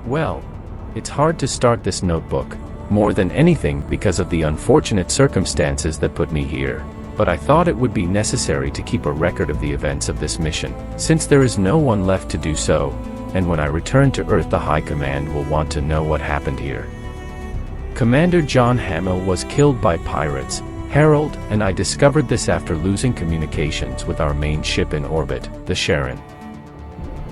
Well, it's hard to start this notebook, more than anything because of the unfortunate circumstances that put me here, but I thought it would be necessary to keep a record of the events of this mission, since there is no one left to do so, and when I return to Earth the High Command will want to know what happened here. Commander John Hamill was killed by pirates, Harold and I discovered this after losing communications with our main ship in orbit, the Sharon.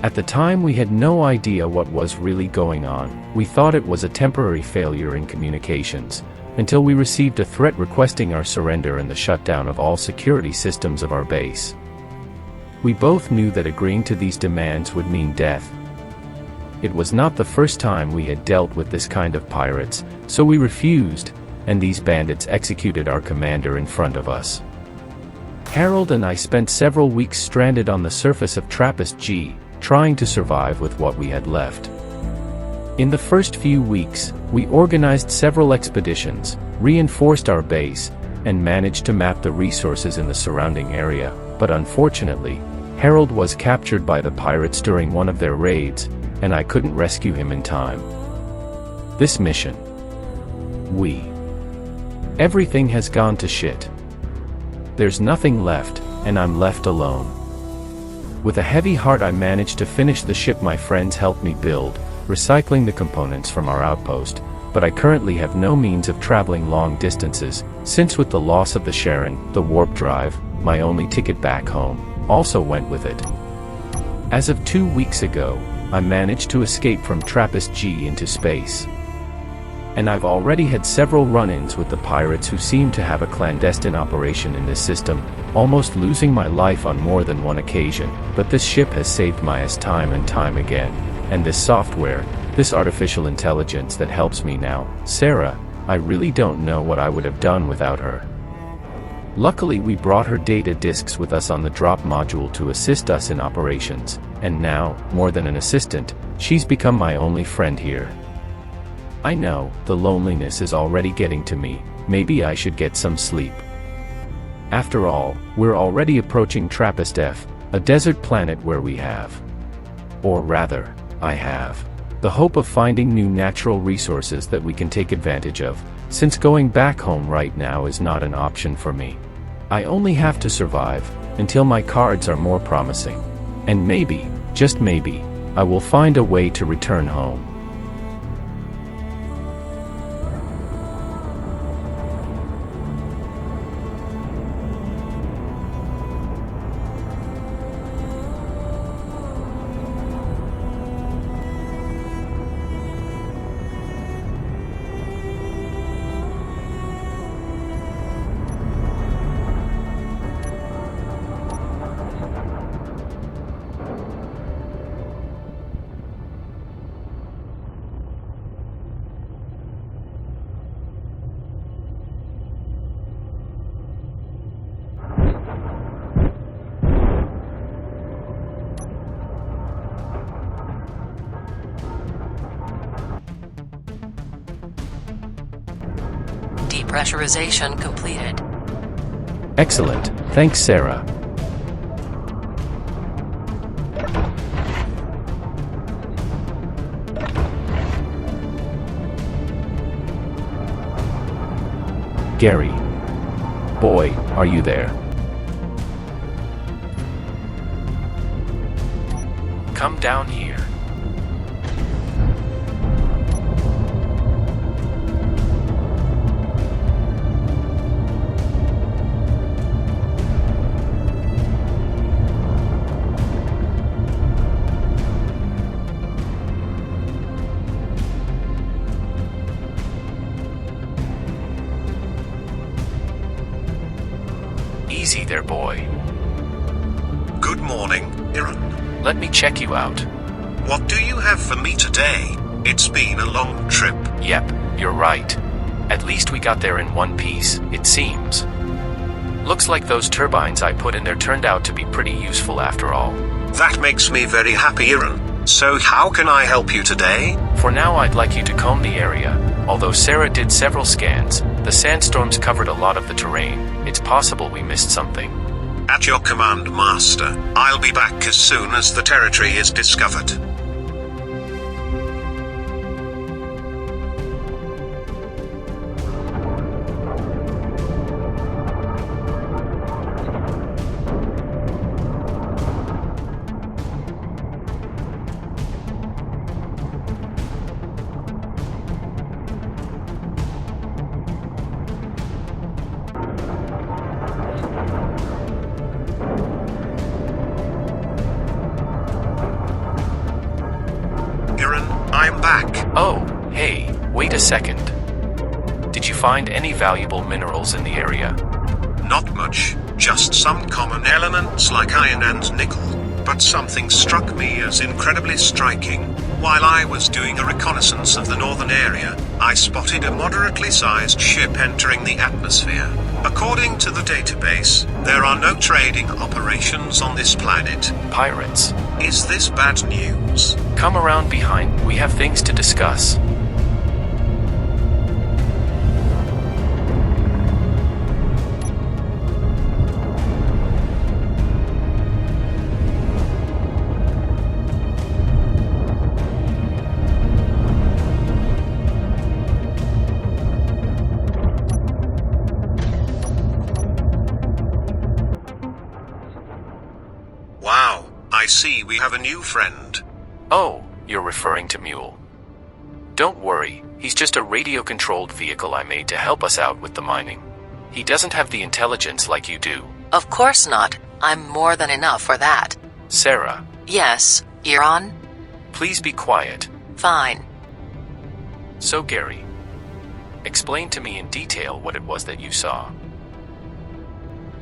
At the time we had no idea what was really going on. We thought it was a temporary failure in communications, until we received a threat requesting our surrender and the shutdown of all security systems of our base. We both knew that agreeing to these demands would mean death. It was not the first time we had dealt with this kind of pirates, so we refused, and these bandits executed our commander in front of us. Harold and I spent several weeks stranded on the surface of Trappist G, trying to survive with what we had left. In the first few weeks, we organized several expeditions, reinforced our base, and managed to map the resources in the surrounding area, but unfortunately, Harold was captured by the pirates during one of their raids, and I couldn't rescue him in time. This mission. Everything has gone to shit. There's nothing left, and I'm left alone. With a heavy heart I managed to finish the ship my friends helped me build, recycling the components from our outpost, but I currently have no means of traveling long distances, since with the loss of the Sharon, the warp drive, my only ticket back home, also went with it. As of 2 weeks ago, I managed to escape from Trappist G into space. And I've already had several run-ins with the pirates who seem to have a clandestine operation in this system, almost losing my life on more than one occasion, but this ship has saved my ass time and time again, and this software, this artificial intelligence that helps me now, Sarah, I really don't know what I would have done without her. Luckily we brought her data disks with us on the drop module to assist us in operations, and now, more than an assistant, she's become my only friend here. I know, the loneliness is already getting to me, maybe I should get some sleep. After all, we're already approaching Trappist F, a desert planet where we have. Or rather, I have. The hope of finding new natural resources that we can take advantage of, since going back home right now is not an option for me. I only have to survive, until my cards are more promising. And maybe, just maybe, I will find a way to return home. Depressurization completed. Excellent, thanks Sarah. Gary. Boy, are you there? Come down here. Easy there, boy. Good morning, Iran. Let me check you out. What do you have for me today? It's been a long trip. Yep, you're right. At least we got there in one piece, it seems. Looks like those turbines I put in there turned out to be pretty useful after all. That makes me very happy, Iran. So how can I help you today? For now I'd like you to comb the area. Although Sarah did several scans, the sandstorms covered a lot of the terrain. It's possible we missed something. At your command, Master. I'll be back as soon as the territory is discovered. Wait a second. Did you find any valuable minerals in the area? Not much, just some common elements like iron and nickel. But something struck me as incredibly striking. While I was doing a reconnaissance of the northern area, I spotted a moderately sized ship entering the atmosphere. According to the database, there are no trading operations on this planet. Pirates. Is this bad news? Come around behind, we have things to discuss. Wow, I see we have a new friend. Oh, you're referring to Mule. Don't worry, he's just a radio-controlled vehicle I made to help us out with the mining. He doesn't have the intelligence like you do. Of course not. I'm more than enough for that. Sarah. Yes, you're on? Please be quiet. Fine. So Gary, explain to me in detail what it was that you saw.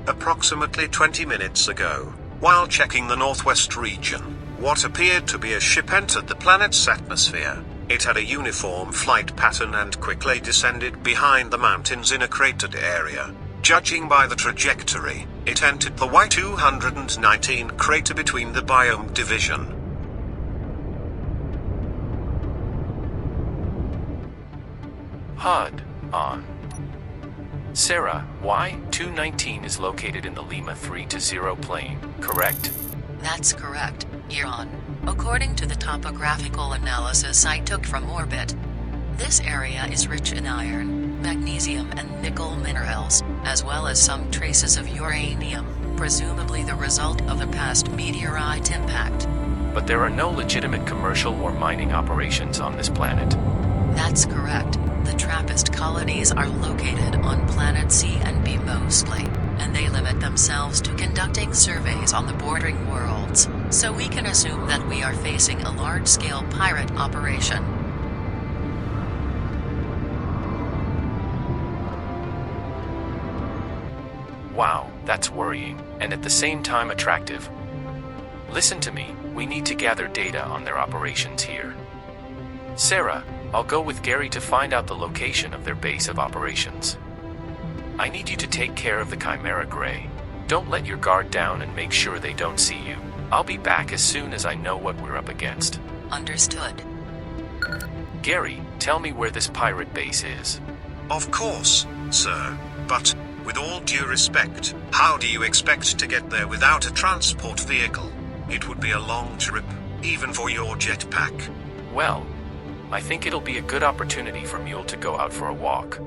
Approximately 20 minutes ago, while checking the northwest region, what appeared to be a ship entered the planet's atmosphere. It had a uniform flight pattern and quickly descended behind the mountains in a cratered area. Judging by the trajectory, it entered the Y219 crater between the biome division. HUD on. Sarah, Y219 is located in the Lima 3-0 plane, correct? That's correct, you're on. According to the topographical analysis I took from orbit, this area is rich in iron, magnesium and nickel minerals, as well as some traces of uranium, presumably the result of a past meteorite impact. But there are no legitimate commercial or mining operations on this planet. That's correct. The Trappist colonies are located on Planet C and B mostly, and they limit themselves to conducting surveys on the bordering worlds, so we can assume that we are facing a large-scale pirate operation. Wow, that's worrying, and at the same time attractive. Listen to me, we need to gather data on their operations here. Sarah, I'll go with Gary to find out the location of their base of operations. I need you to take care of the Chimera Gray. Don't let your guard down and make sure they don't see you. I'll be back as soon as I know what we're up against. Understood. Gary, tell me where this pirate base is. Of course, sir, but with all due respect, how do you expect to get there without a transport vehicle? It would be a long trip, even for your jetpack. Well, I think it'll be a good opportunity for Mule to go out for a walk.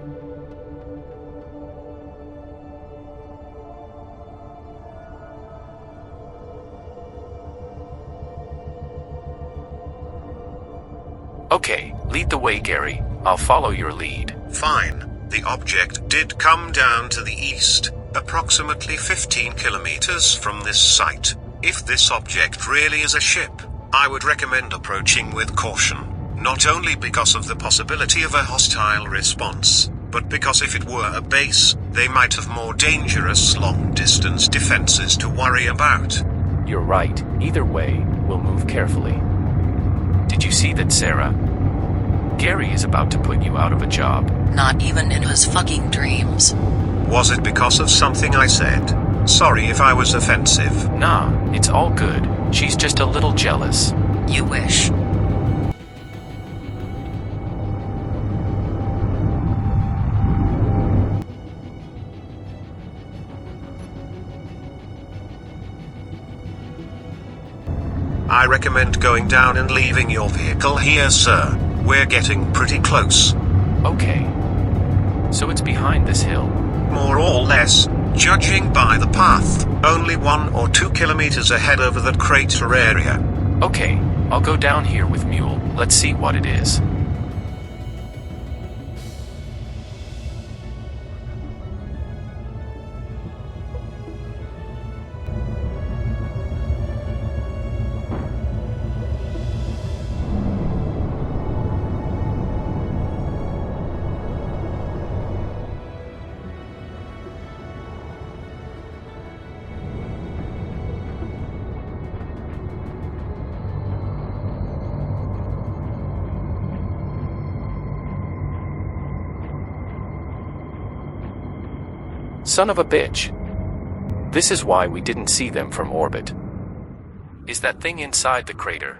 Okay, lead the way, Gary. I'll follow your lead. Fine. The object did come down to the east, approximately 15 kilometers from this site. If this object really is a ship, I would recommend approaching with caution. Not only because of the possibility of a hostile response, but because if it were a base, they might have more dangerous long-distance defenses to worry about. You're right. Either way, we'll move carefully. Did you see that, Sarah? Gary is about to put you out of a job. Not even in his fucking dreams. Was it because of something I said? Sorry if I was offensive. Nah, it's all good. She's just a little jealous. You wish. I recommend going down and leaving your vehicle here, sir. We're getting pretty close. Okay. So it's behind this hill. More or less, judging by the path, only 1 or 2 kilometers ahead over that crater area. Okay, I'll go down here with Mule. Let's see what it is. Son of a bitch. This is why we didn't see them from orbit. Is that thing inside the crater?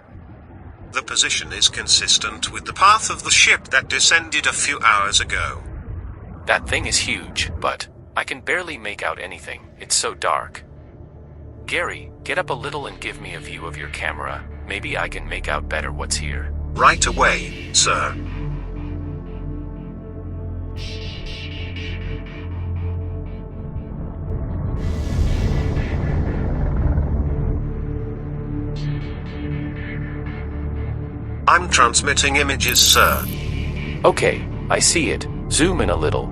The position is consistent with the path of the ship that descended a few hours ago. That thing is huge, but I can barely make out anything. It's so dark. Gary, get up a little and give me a view of your camera. Maybe I can make out better what's here. Right away, sir. I'm transmitting images, sir. Okay, I see it. Zoom in a little.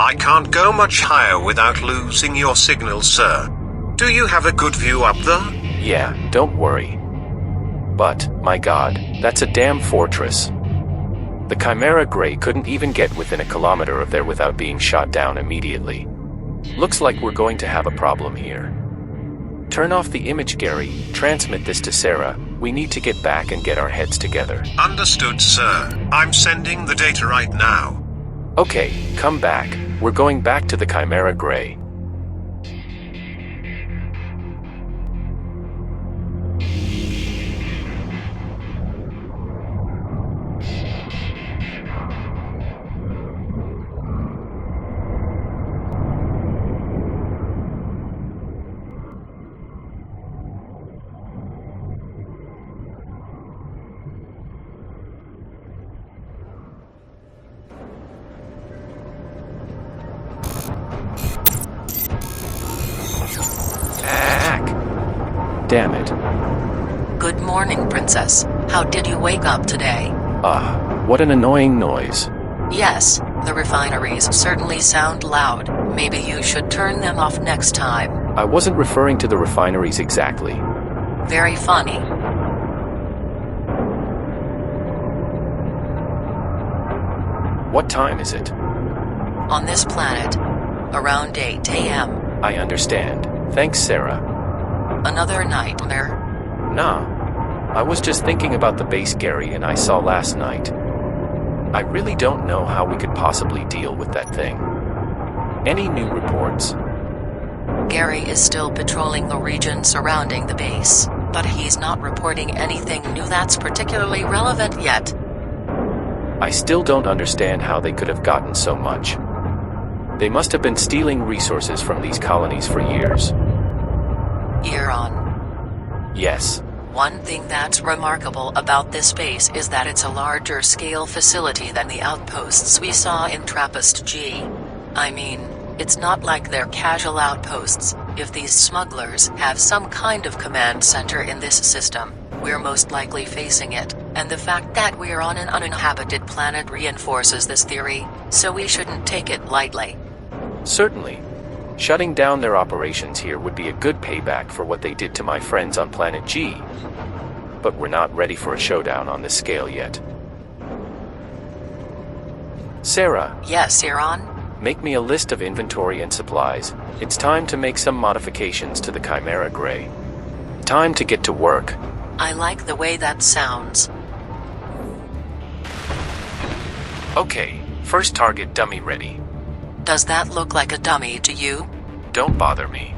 I can't go much higher without losing your signal, sir. Do you have a good view up there? Yeah, don't worry. But, my god, that's a damn fortress. The Chimera Grey couldn't even get within a kilometer of there without being shot down immediately. Looks like we're going to have a problem here. Turn off the image, Gary. Transmit this to Sarah. We need to get back and get our heads together. Understood, sir. I'm sending the data right now. Okay, come back. We're going back to the Chimera Grey. Damn it. Good morning, Princess. How did you wake up today? What an annoying noise. Yes, the refineries certainly sound loud. Maybe you should turn them off next time. I wasn't referring to the refineries exactly. Very funny. What time is it? On this planet, around 8 a.m. I understand. Thanks, Sarah. Another nightmare? Nah. I was just thinking about the base Gary and I saw last night. I really don't know how we could possibly deal with that thing. Any new reports? Gary is still patrolling the region surrounding the base, but he's not reporting anything new that's particularly relevant yet. I still don't understand how they could have gotten so much. They must have been stealing resources from these colonies for years. Euron. Yes. One thing that's remarkable about this base is that it's a larger scale facility than the outposts we saw in Trappist G. I mean, it's not like they're casual outposts. If these smugglers have some kind of command center in this system, we're most likely facing it, and the fact that we're on an uninhabited planet reinforces this theory, so we shouldn't take it lightly. Certainly. Shutting down their operations here would be a good payback for what they did to my friends on Planet G. But we're not ready for a showdown on this scale yet. Sarah. Yes, Euron? Make me a list of inventory and supplies. It's time to make some modifications to the Chimera Grey. Time to get to work. I like the way that sounds. Okay, first target dummy ready. Does that look like a dummy to you? Don't bother me.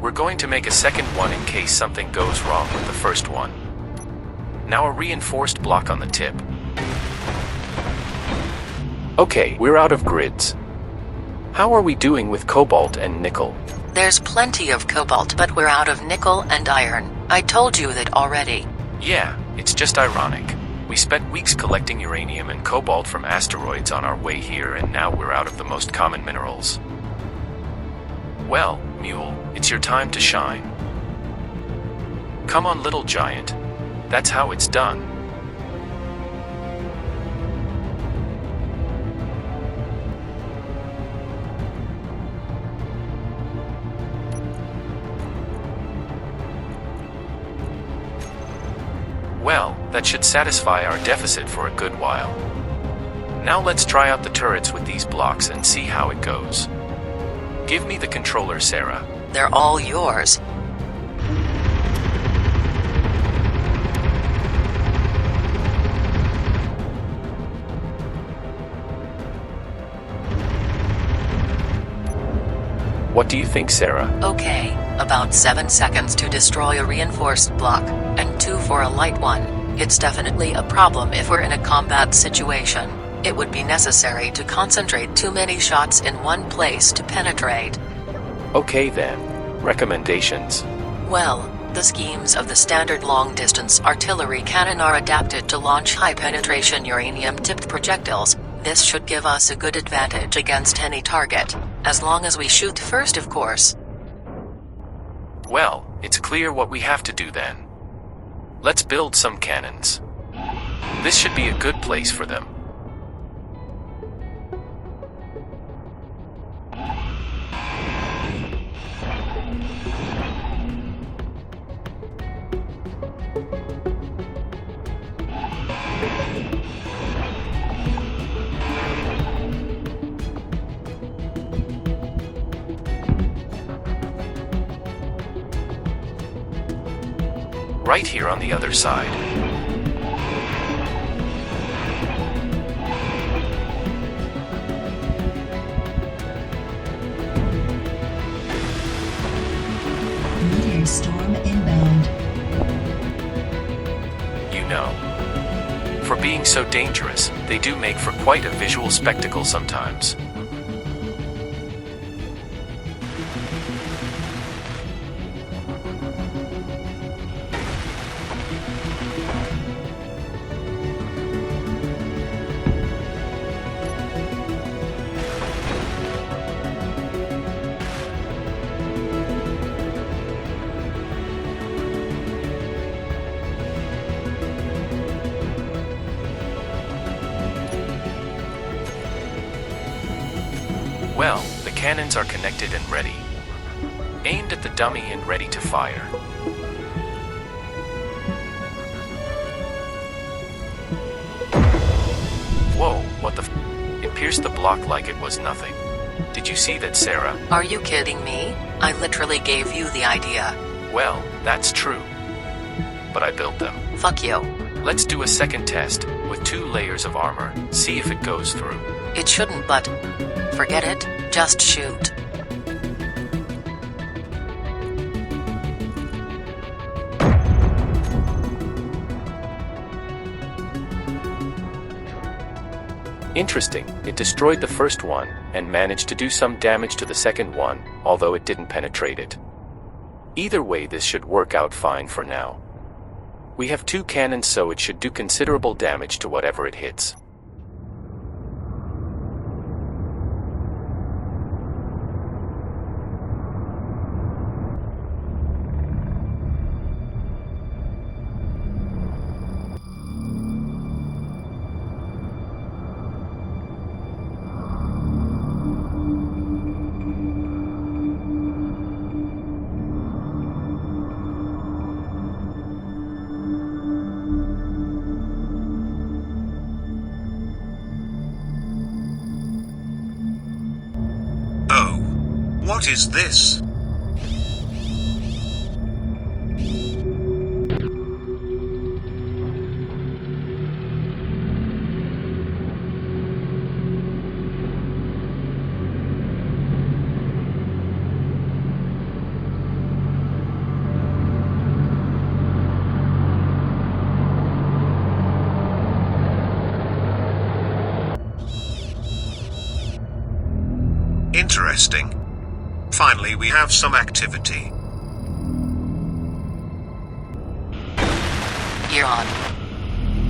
We're going to make a second one in case something goes wrong with the first one. Now a reinforced block on the tip. Okay, we're out of grids. How are we doing with cobalt and nickel? There's plenty of cobalt, but we're out of nickel and iron. I told you that already. Yeah, it's just ironic. We spent weeks collecting uranium and cobalt from asteroids on our way here, and now we're out of the most common minerals. Well, Mule, it's your time to shine. Come on, little giant. That's how it's done. Well, that should satisfy our deficit for a good while. Now let's try out the turrets with these blocks and see how it goes. Give me the controller, Sarah. They're all yours. What do you think, Sarah? Okay, about 7 seconds to destroy a reinforced block, and 2 for a light one. It's definitely a problem if we're in a combat situation. It would be necessary to concentrate too many shots in one place to penetrate. Okay then. Recommendations. Well, the schemes of the standard long-distance artillery cannon are adapted to launch high-penetration uranium-tipped projectiles. This should give us a good advantage against any target, as long as we shoot first, of course. Well, it's clear what we have to do then. Let's build some cannons. This should be a good place for them. Right here on the other side. Meteor storm inbound. You know, for being so dangerous, they do make for quite a visual spectacle sometimes. Well, the cannons are connected and ready. Aimed at the dummy and ready to fire. Whoa, what the f? It pierced the block like it was nothing. Did you see that, Sarah? Are you kidding me? I literally gave you the idea. Well, that's true. But I built them. Fuck you. Let's do a second test, with 2 layers of armor, see if it goes through. It shouldn't, but... forget it, just shoot. Interesting, it destroyed the first one, and managed to do some damage to the second one, although it didn't penetrate it. Either way, this should work out fine for now. We have 2 cannons, so it should do considerable damage to whatever it hits. What is this? Interesting. Finally, we have some activity. You're on.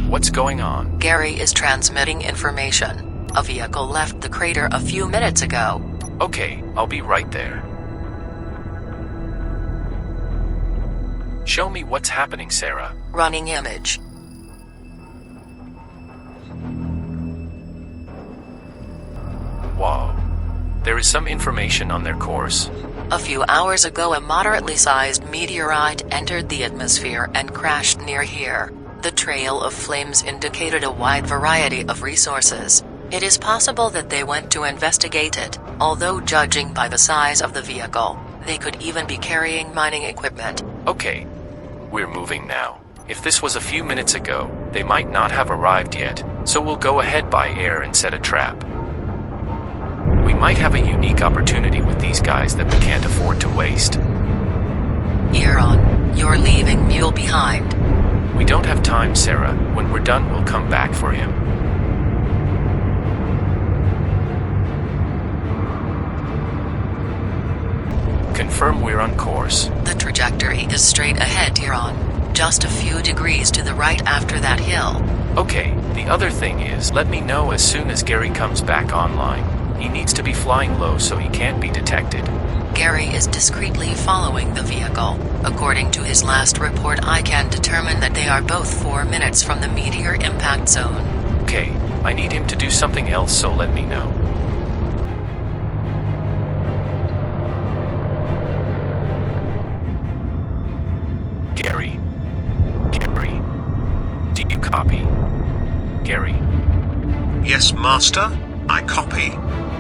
What's going on? Gary is transmitting information. A vehicle left the crater a few minutes ago. Okay, I'll be right there. Show me what's happening, Sarah. Running image. Wow. There is some information on their course. A few hours ago, a moderately sized meteorite entered the atmosphere and crashed near here. The trail of flames indicated a wide variety of resources. It is possible that they went to investigate it, although judging by the size of the vehicle, they could even be carrying mining equipment. Okay. We're moving now. If this was a few minutes ago, they might not have arrived yet, so we'll go ahead by air and set a trap. We We might have a unique opportunity with these guys that we can't afford to waste. Euron, you're leaving Mule behind. We don't have time, Sarah. When we're done, we'll come back for him. Confirm we're on course. The trajectory is straight ahead, Euron. Just a few degrees to the right after that hill. Okay, the other thing is, let me know as soon as Gary comes back online. He needs to be flying low so he can't be detected. Gary is discreetly following the vehicle. According to his last report, I can determine that they are both 4 minutes from the meteor impact zone. Okay, I need him to do something else, so let me know. Gary. Gary. Do you copy? Gary. Yes, Master? I copy.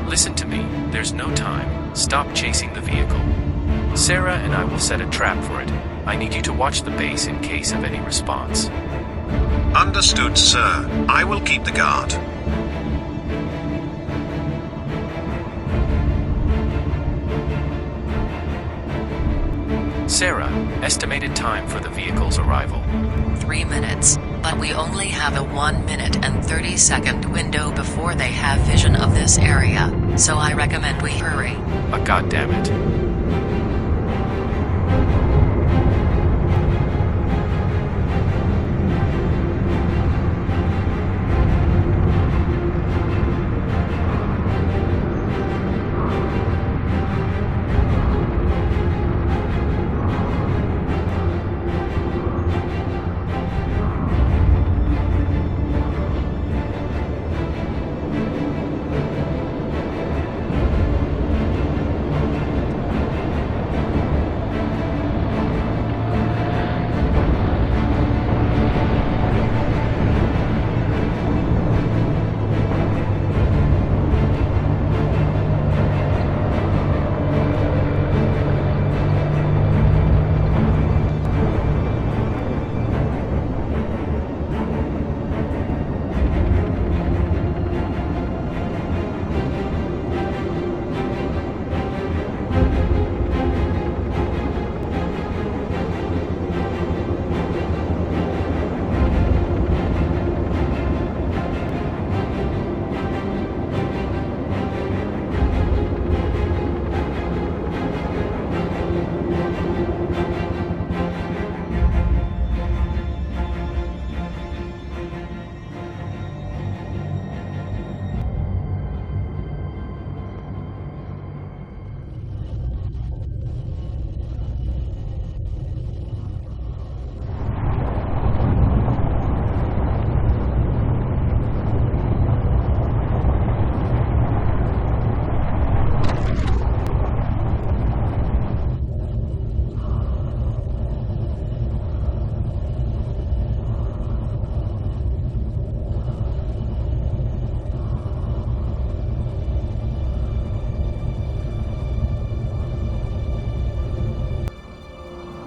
Listen to me, there's no time. Stop chasing the vehicle. Sarah and I will set a trap for it. I need you to watch the base in case of any response. Understood, sir. I will keep the guard. Sarah, estimated time for the vehicle's arrival. 3 minutes, but we only have a 1 minute and 30-second window before they have vision of this area, so I recommend we hurry. Goddammit.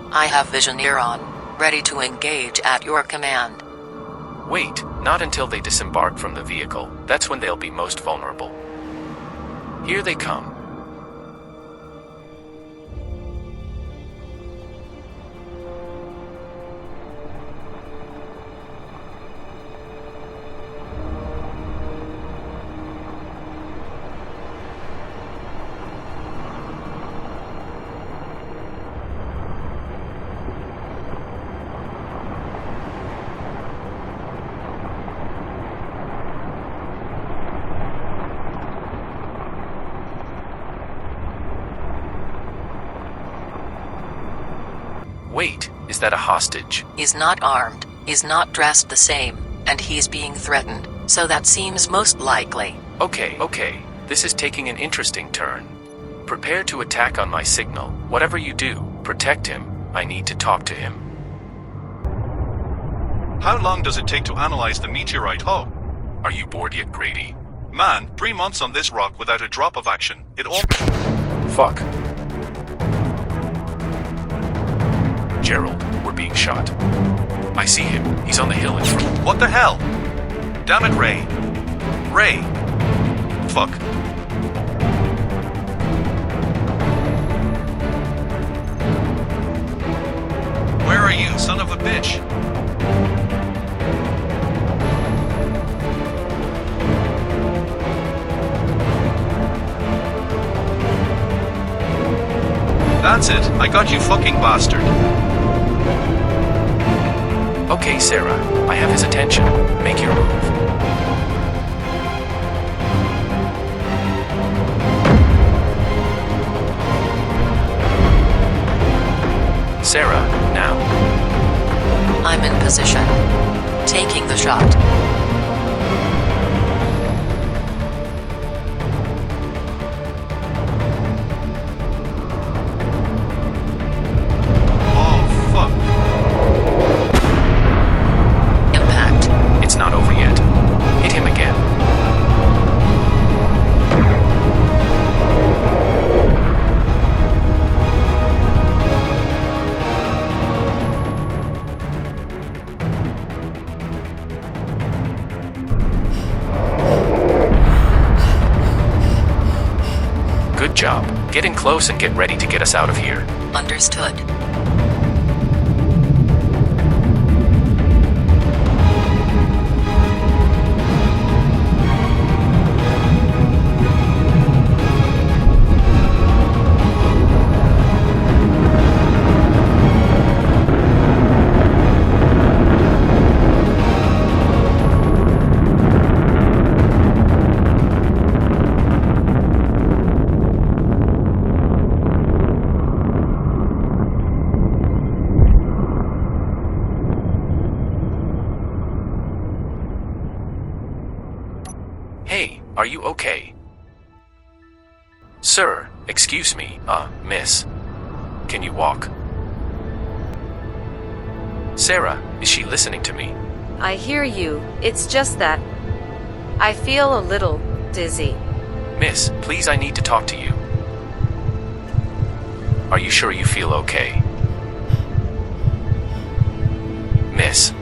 I have vision Euron, ready to engage at your command. Wait, not until they disembark from the vehicle. That's when they'll be most vulnerable. Here they come. Wait, is that a hostage? He's not armed, he's not dressed the same, and he's being threatened, so that seems most likely. Okay, this is taking an interesting turn. Prepare to attack on my signal. Whatever you do, protect him. I need to talk to him. How long does it take to analyze the meteorite hull? Are you bored yet, Grady? Man, 3 months on this rock without a drop of action. It all... Fuck. Gerald, we're being shot. I see him. He's on the hill in front. What the hell? Damn it, Ray. Ray. Fuck. Where are you, son of a bitch? That's it, I got you, fucking bastard. Okay, Sarah, I have his attention. Make your move. Sarah, now. I'm in position. Taking the shot. Oh, fuck. Impact. It's not over yet. Hit him again. Good job. Get in close and get ready to get us out of here. Understood. Hey, are you okay? Sir, excuse me, miss. Can you walk? Sarah, is she listening to me? I hear you, it's just that I feel a little dizzy. Miss, please, I need to talk to you. Are you sure you feel okay? Miss.